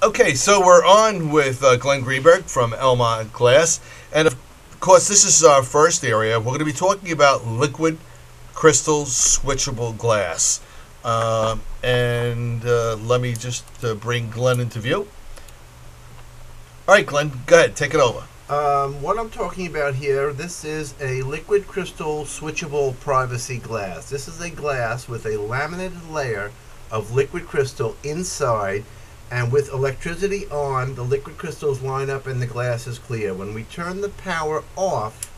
Okay, so we're on with Glen Greenberg from ElmontGlass, and of course, this is our first area. We're going to be talking about liquid crystal switchable glass. And let me just bring Glen into view. All right, Glen, go ahead, take it over. What I'm talking about here, this is a liquid crystal switchable privacy glass. This is a glass with a laminated layer of liquid crystal inside, and with electricity on, the liquid crystals line up and the glass is clear. When we turn the power off,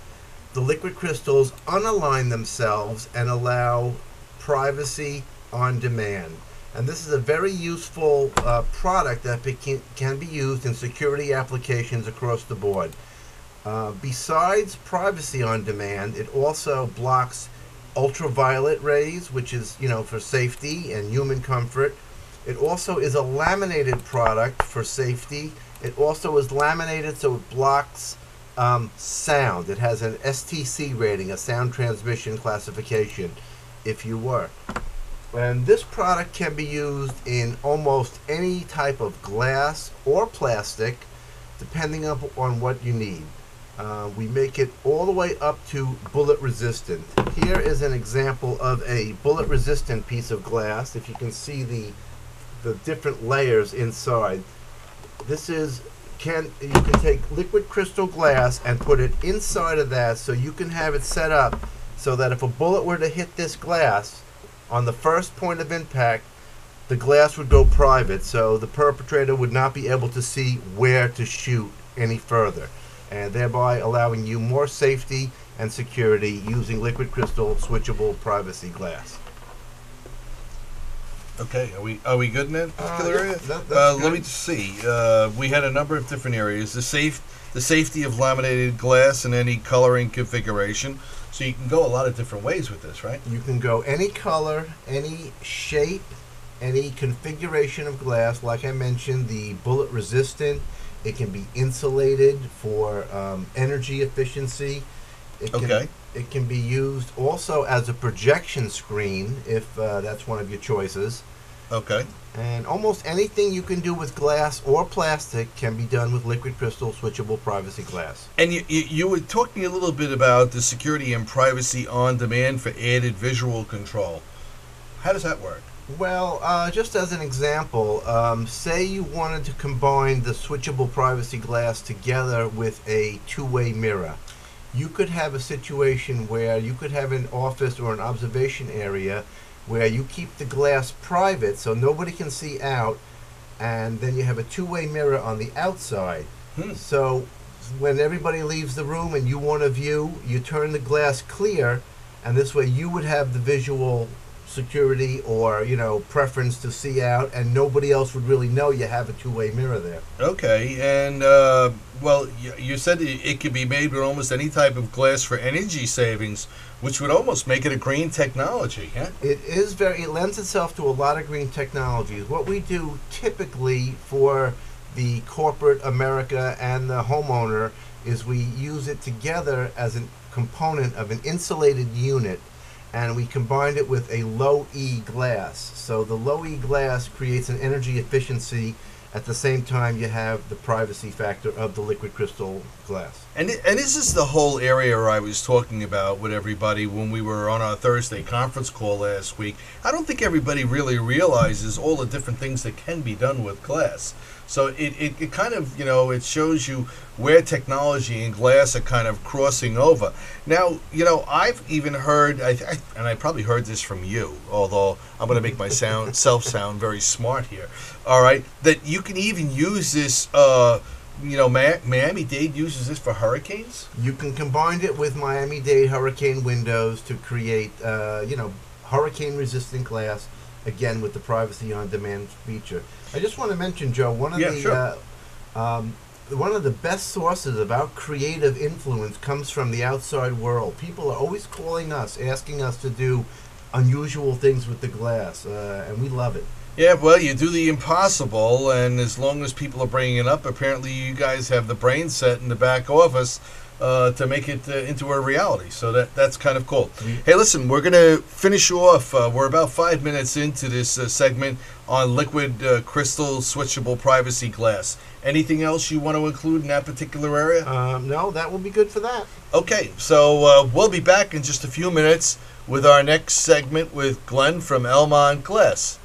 the liquid crystals unalign themselves and allow privacy on demand. And this is a very useful product that can be used in security applications across the board. Besides privacy on demand, it also blocks ultraviolet rays, which is, for safety and human comfort. It also is a laminated product for safety. It also is laminated so it blocks sound. It has an STC rating, a sound transmission classification, if you were. And this product can be used in almost any type of glass or plastic, depending on what you need. We make it all the way up to bullet resistant. Here is an example of a bullet resistant piece of glass. If you can see the different layers inside. This is you can take liquid crystal glass and put it inside of that, so you can have it set up so that if a bullet were to hit this glass on the first point of impact, the glass would go private, so the perpetrator would not be able to see where to shoot any further, and thereby allowing you more safety and security using liquid crystal switchable privacy glass. Okay, are we good in that particular area? That's let me just see. We had a number of different areas. The safety of laminated glass in any coloring configuration. So you can go a lot of different ways with this, right? You can go any color, any shape, any configuration of glass. Like I mentioned, the bullet resistant. It can be insulated for energy efficiency. It can be used also as a projection screen if that's one of your choices. Okay. And almost anything you can do with glass or plastic can be done with liquid crystal switchable privacy glass. And you were talking a little bit about the security and privacy on demand for added visual control. How does that work? Well, just as an example, say you wanted to combine the switchable privacy glass together with a two-way mirror. You could have a situation where you could have an office or an observation area where you keep the glass private so nobody can see out, and then you have a two-way mirror on the outside. So when everybody leaves the room and you want to view, you turn the glass clear, and this way you would have the visual security or preference to see out, and nobody else would really know you have a two-way mirror there. Okay, and well, you said it could be made with almost any type of glass for energy savings, which would almost make it a green technology, huh? It lends itself to a lot of green technologies. What we do typically for the corporate America and the homeowner is we use it together as a component of an insulated unit, and we combined it with a low E glass. So the low E glass creates an energy efficiency. At the same time, you have the privacy factor of the liquid crystal glass. And this is the whole area I was talking about with everybody when we were on our Thursday conference call last week. I don't think everybody really realizes all the different things that can be done with glass. So it kind of, it shows you where technology and glass are kind of crossing over. Now, I've even heard, and I probably heard this from you, although I'm going to make my self sound very smart here, all right, that you can even use this, Miami-Dade uses this for hurricanes? You can combine it with Miami-Dade hurricane windows to create, hurricane-resistant glass, again with the privacy on demand feature. I just want to mention, Joe, one of the best sources of our creative influence comes from the outside world. People are always calling us, asking us to do unusual things with the glass, and we love it. Yeah, well, you do the impossible, and as long as people are bringing it up, apparently you guys have the brain set in the back office to make it into a reality. So that's kind of cool. Hey, listen, we're going to finish off. We're about 5 minutes into this segment on liquid crystal switchable privacy glass. Anything else you want to include in that particular area? No, that will be good for that. Okay, so we'll be back in just a few minutes with our next segment with Glen from ElmontGlass.